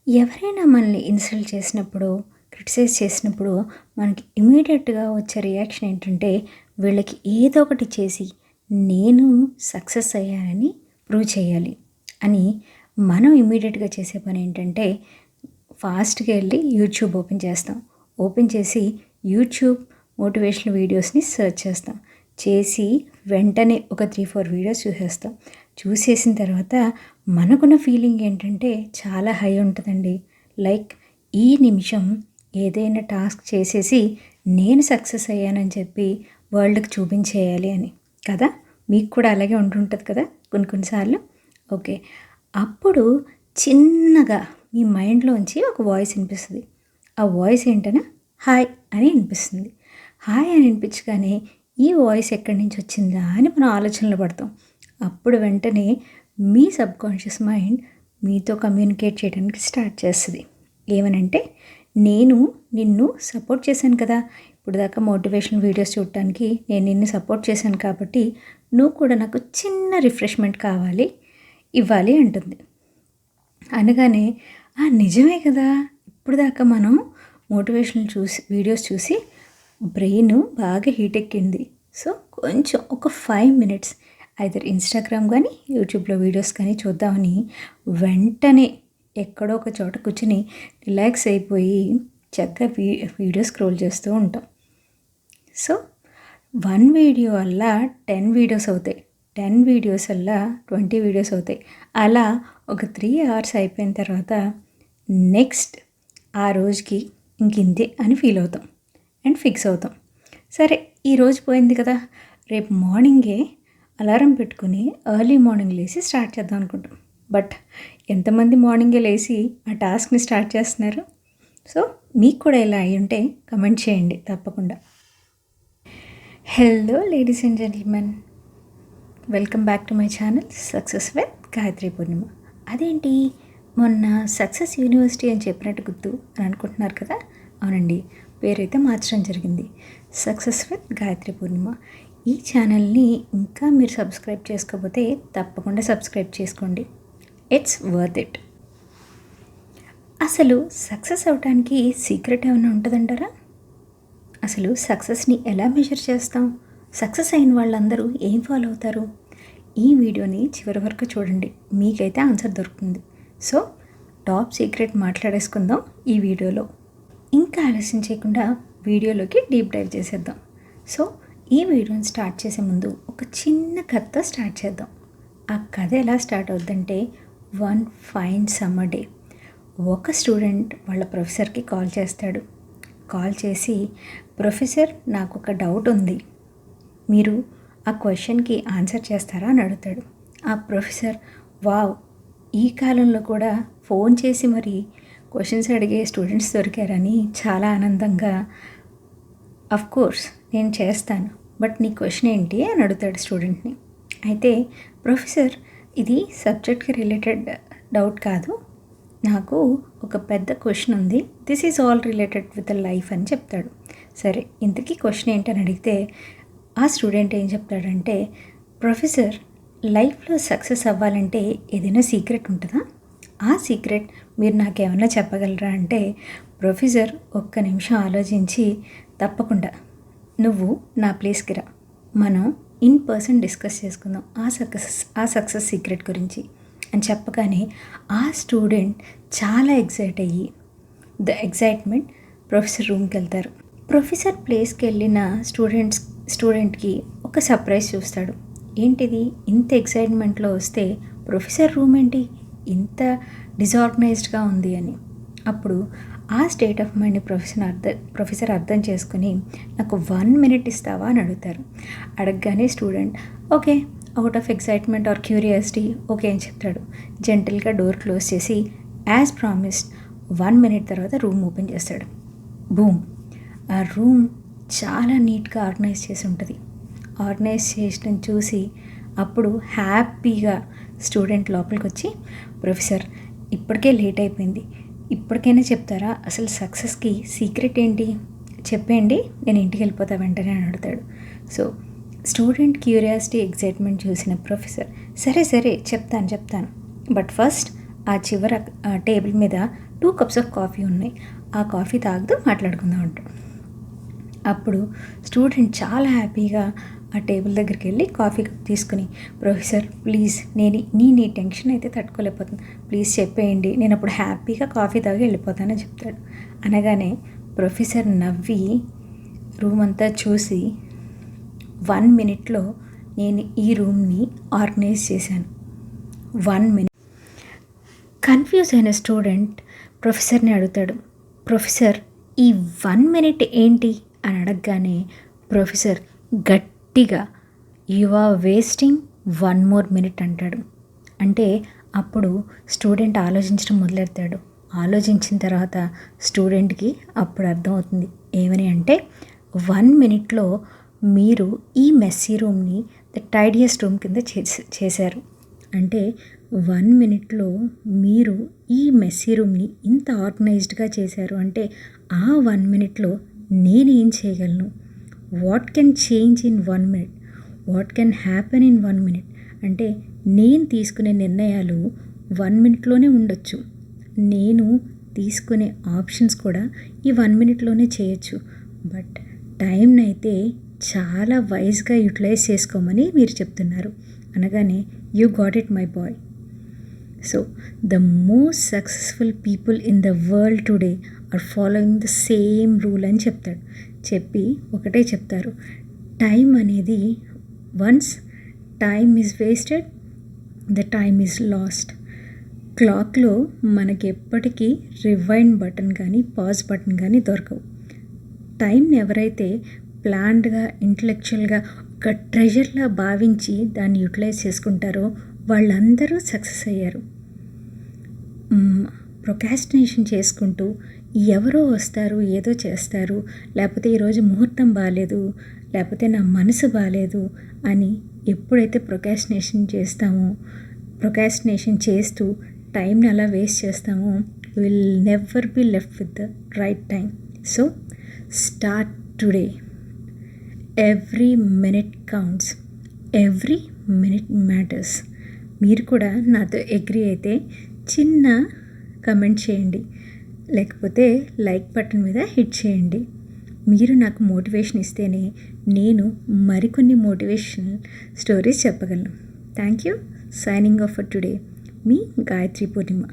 ఎవరైనా మనల్ని ఇన్సల్ట్ చేసినప్పుడు, క్రిటిసైజ్ చేసినప్పుడు మనకి ఇమ్మీడియేట్‌గా వచ్చే రియాక్షన్ ఏంటంటే, వీళ్ళకి ఏదో ఒకటి చేసి నేను సక్సెస్ అయ్యానని ప్రూవ్ చేయాలి అని మనం ఇమ్మీడియేట్‌గా చేసే పనేంటంటే, ఫాస్ట్‌గా ఎళ్లి యూట్యూబ్ ఓపెన్ చేస్తాం. ఓపెన్ చేసి యూట్యూబ్ మోటివేషనల్ వీడియోస్‌ని సెర్చ్ చేస్తాం. చేసి వెంటనే ఒక 3, 4 వీడియోస్ చూసేస్తాం. చూసేసిన తర్వాత మనకున్న ఫీలింగ్ ఏంటంటే చాలా హై ఉంటదండి. లైక్ ఈ నిమిషం ఏదైనా టాస్క్ చేసేసి నేను సక్సెస్ అయ్యానని చెప్పి వరల్డ్‌కి చూపించేయాలి అని. కదా! మీకు కూడా అలాగే ఉంటుంటది కదా! కొన్ని కొన్ని సార్లు. ఓకే. అప్పుడు చిన్నగా మీ మైండ్‌లోంచి ఒక వాయిస్ ఇనిపిస్తది. ఆ వాయిస్ ఏంటనా హాయ్ అని ఇనిపిస్తుంది. హాయ్ అని వినిపించగానే ఈ వాయిస్ ఎక్కడి నుంచి వచ్చిందా అని మనం ఆలోచనలో పడతాం. అప్పుడు వెంటనే మీ సబ్‌కాన్షియస్ మైండ్ మీతో కమ్యూనికేట్ చేయడానికి స్టార్ట్ చేస్తది. ఏమనంటే, నేను నిన్ను సపోర్ట్ చేశాను కదా! ఇప్పటిదాకా మోటివేషనల్ వీడియోస్ చూడటానికి నేను నిన్ను సపోర్ట్ చేశాను కాబట్టి, నువ్వు కూడా నాకు చిన్న రిఫ్రెష్‌మెంట్ కావాలి, ఇవ్వాలి అంటుంది. అనగానే నిజమే కదా! ఇప్పటిదాకా మనం మోటివేషనల్ వీడియోస్ చూసి బ్రెయిన్ బాగా హీట్ ఎక్కింది. సో, కొంచెం ఒక 5 మినిట్స్ ఐదర్ ఇన్‌స్టాగ్రామ్ గానీ, యూట్యూబ్‌లో వీడియోస్ కానీ చూద్దామని వెంటనే ఎక్కడో ఒక చోట కూర్చొని రిలాక్స్ అయిపోయి చక్కగా వీడియో స్క్రోల్ చేస్తూ ఉంటాం. సో, 1 వీడియో వల్ల 10 వీడియోస్ అవుతాయి. 10 వీడియోస్ వల్ల 20 వీడియోస్ అవుతాయి. అలా ఒక 3 అవర్స్ అయిపోయిన తర్వాత నెక్స్ట్ ఆ రోజుకి ఇంకింతే అని ఫీల్ అవుతాం అండ్ ఫిక్స్ అవుతాం. సరే ఈరోజు పోయింది కదా! రేపు మార్నింగే అలారం పెట్టుకుని ఎర్లీ మార్నింగ్ లేసి స్టార్ట్ చేద్దాం అనుకుంటాం. బట్ ఎంతమంది మార్నింగే లేసి ఆ టాస్క్‌ని స్టార్ట్ చేస్తున్నారు? సో, మీకు కూడా ఇలా అయ్యుంటే కమెంట్ చేయండి తప్పకుండా. Hello ladies and gentlemen. Welcome back to my channel success with Gayatri Purnima. అదేంటి మొన్న సక్సెస్ యూనివర్సిటీ అని చెప్పినట్టు గుర్తు అని అనుకుంటున్నారు కదా! అవునండి, పేరైతే మార్చడం జరిగింది. సక్సెస్ విత్ గాయత్రి పూర్ణిమ. ఈ ఛానల్ని ఇంకా మీరు సబ్స్క్రైబ్ చేసుకోకపోతే తప్పకుండా సబ్స్క్రైబ్ చేసుకోండి. It's worth it. అసలు సక్సెస్ అవ్వడానికి సీక్రెట్ ఏమైనా ఉంటుందంటారా? అసలు సక్సెస్ని ఎలా మెజర్ చేస్తాం? సక్సెస్ అయిన వాళ్ళందరూ ఏం ఫాలో అవుతారు? ఈ వీడియోని చివరి వరకు చూడండి, మీకైతే ఆన్సర్ దొరుకుతుంది. సో, టాప్ సీక్రెట్ మాట్లాడేసుకుందాం ఈ వీడియోలో. ఇంకా ఆలస్యం చేయకుండా వీడియోలోకి డీప్ డైవ్ చేసేద్దాం. సో, ఈ వీడియోని స్టార్ట్ చేసే ముందు ఒక చిన్న కథతో స్టార్ట్ చేద్దాం. ఆ కథ ఎలా స్టార్ట్ అవుద్దంటే, వన్ ఫైన్ సమ్మర్ డే ఒక స్టూడెంట్ వాళ్ళ ప్రొఫెసర్కి కాల్ చేస్తాడు. కాల్ చేసి, ప్రొఫెసర్ నాకు ఒక డౌట్ ఉంది, మీరు ఆ క్వశ్చన్కి ఆన్సర్ చేస్తారా అని అడుగుతాడు. ఆ ప్రొఫెసర్ వావ్, ఈ కాలంలో కూడా ఫోన్ చేసి మరి క్వశ్చన్స్ అడిగే స్టూడెంట్స్ దొరికారని చాలా ఆనందంగా, కోర్స్ నేను చేస్తాను, బట్ నీ క్వశ్చన్ ఏంటి అని అడుగుతాడు స్టూడెంట్ని. అయితే ప్రొఫెసర్, ఇది సబ్జెక్ట్కి రిలేటెడ్ డౌట్ కాదు, నాకు ఒక పెద్ద క్వశ్చన్ ఉంది, this is all related with life అని చెప్తాడు. సరే ఇంతకీ క్వశ్చన్ ఏంటని అడిగితే ఆ స్టూడెంట్ ఏం చెప్తాడంటే, ప్రొఫెసర్ లైఫ్లో సక్సెస్ అవ్వాలంటే ఏదైనా సీక్రెట్ ఉంటుందా? ఆ సీక్రెట్ మీరు నాకేమన్నా చెప్పగలరా అంటే, ప్రొఫెసర్ ఒక్క నిమిషం ఆలోచించి, తప్పకుండా నువ్వు నా ప్లేస్కి రా, మనం ఇన్ పర్సన్ డిస్కస్ చేసుకుందాం ఆ సక్సెస్ సీక్రెట్ గురించి అని చెప్పగానే ఆ స్టూడెంట్ చాలా ఎక్సైట్ అయ్యి ద ఎక్సైట్మెంట్ ప్రొఫెసర్ రూమ్కి వెళ్తారు. ప్రొఫెసర్ ప్లేస్కి వెళ్ళిన స్టూడెంట్కి ఒక సర్ప్రైజ్ చూస్తాడు. ఏంటిది ఇంత ఎక్సైట్మెంట్లో వస్తే ప్రొఫెసర్ రూమ్ ఏంటి ఇంత డిజార్గనైజ్డ్గా ఉంది అని. అప్పుడు ఆ స్టేట్ ఆఫ్ మైండ్ని ప్రొఫెసర్ అర్థం చేసుకుని, నాకు 1 మినిట్ ఇస్తావా అని అడుగుతారు. అడగగానే student okay, out of excitement or curiosity okay అని చెప్తాడు. జెంటల్గా డోర్ క్లోజ్ చేసి యాజ్ ప్రామిస్డ్ 1 మినిట్ తర్వాత రూమ్ ఓపెన్ చేస్తాడు. బూమ్, ఆ రూమ్ చాలా నీట్గా ఆర్గనైజ్ చేసి ఉంటుంది. ఆర్గనైజ్ చేసిన చూసి అప్పుడు హ్యాపీగా స్టూడెంట్ లోపలికి వచ్చి, ప్రొఫెసర్ ఇప్పటికే లేట్ అయిపోయింది, ఇప్పటికైనా చెప్తారా అసలు సక్సెస్కి సీక్రెట్ ఏంటి, చెప్పండి నేను ఇంటికి వెళ్ళిపోతా వెంటనే అని అడుగుతాడు. సో స్టూడెంట్ క్యూరియాసిటీ ఎక్సైట్మెంట్ చూసిన ప్రొఫెసర్, సరే చెప్తాను, బట్ ఫస్ట్ ఆ చివర టేబుల్ మీద 2 కప్స్ ఆఫ్ కాఫీ ఉన్నాయి. ఆ కాఫీ తాగుతూ మాట్లాడుకుందాం అంటాడు. అప్పుడు స్టూడెంట్ చాలా హ్యాపీగా ఆ టేబుల్ దగ్గరికి వెళ్ళి కాఫీ కప్ తీసుకుని, ప్రొఫెసర్ ప్లీజ్ నేను ఈ టెన్షన్ అయితే తట్టుకోలేకపోతుంది, ప్లీజ్ చెప్పేయండి, నేను అప్పుడు హ్యాపీగా కాఫీ తాగి వెళ్ళిపోతానని చెప్తాడు. అనగానే ప్రొఫెసర్ నవ్వి రూమ్ అంతా చూసి 1 మినిట్లో నేను ఈ రూమ్ని ఆర్గనైజ్ చేశాను. 1 మినిట్. కన్ఫ్యూజ్ అయిన స్టూడెంట్ ప్రొఫెసర్ని అడుగుతాడు, ప్రొఫెసర్ ఈ 1 మినిట్ ఏంటి అని అడగగానే ప్రొఫెసర్ గట్టిగా you are wasting 1 more minute అంటాడు. అంటే అప్పుడు స్టూడెంట్ ఆలోచించడం మొదలెడతాడు. ఆలోచించిన తర్వాత స్టూడెంట్కి అప్పుడు అర్థమవుతుంది ఏమని అంటే 1 మినిట్లో మీరు ఈ మెస్సీ రూమ్ని ద టైడియస్ట్ రూమ్ కింద చేశారు. అంటే 1 మినిట్లో మీరు ఈ మెస్సీ రూమ్ని ఇంత ఆర్గనైజ్డ్గా చేశారు. అంటే ఆ 1 మినిట్లో నేనేం చేయగలను, what can change in 1 minute, what can happen in 1 minute. అంటే నేను తీసుకునే నిర్ణయాలు 1 మినిట్లోనే ఉండొచ్చు, నేను తీసుకునే ఆప్షన్స్ కూడా ఈ 1 మినిట్లోనే చేయొచ్చు. బట్ టైంని అయితే చాలా వైజ్గా యూటిలైజ్ చేసుకోమని మీరు చెప్తున్నారు అనగానే you got it my boy. So the most successful people in the world today are following the same rule అని చెప్తాడు. చెప్పి ఒకటే చెప్తారు, టైం అనేది once time is wasted the time is lost. క్లాక్లో మనకి ఎప్పటికీ రివైండ్ బటన్ కానీ పాజ్ బటన్ కానీ దొరకవు. టైంని ఎవరైతే ప్లాన్డ్గా ఇంటలెక్చువల్గా ఒక ట్రెజర్లా భావించి దాన్ని యూటిలైజ్ చేసుకుంటారో వాళ్ళందరూ సక్సెస్ అయ్యారు. ప్రొకాస్టినేషన్ చేసుకుంటూ ఎవరో వస్తారు ఏదో చేస్తారు, లేకపోతే ఈరోజు ముహూర్తం బాగాలేదు, లేకపోతే నా మనసు బాగాలేదు అని ఎప్పుడైతే ప్రొకాస్టినేషన్ చేస్తామో, ప్రొకాస్టినేషన్ చేస్తూ టైంని అలా వేస్ట్ చేస్తామో will never be left with the right time. So start today. Every minute counts, every minute matters. మీరు కూడా నాతో అగ్రీ అయితే చిన్న కమెంట్ చేయండి, లేకపోతే లైక్ బటన్ మీద హిట్ చేయండి. మీరు నాకు మోటివేషన్ ఇస్తేనే నేను మరికొన్ని మోటివేషనల్ స్టోరీస్ చెప్పగలను. Thank you. Signing off for today, me Gayatri Purnima.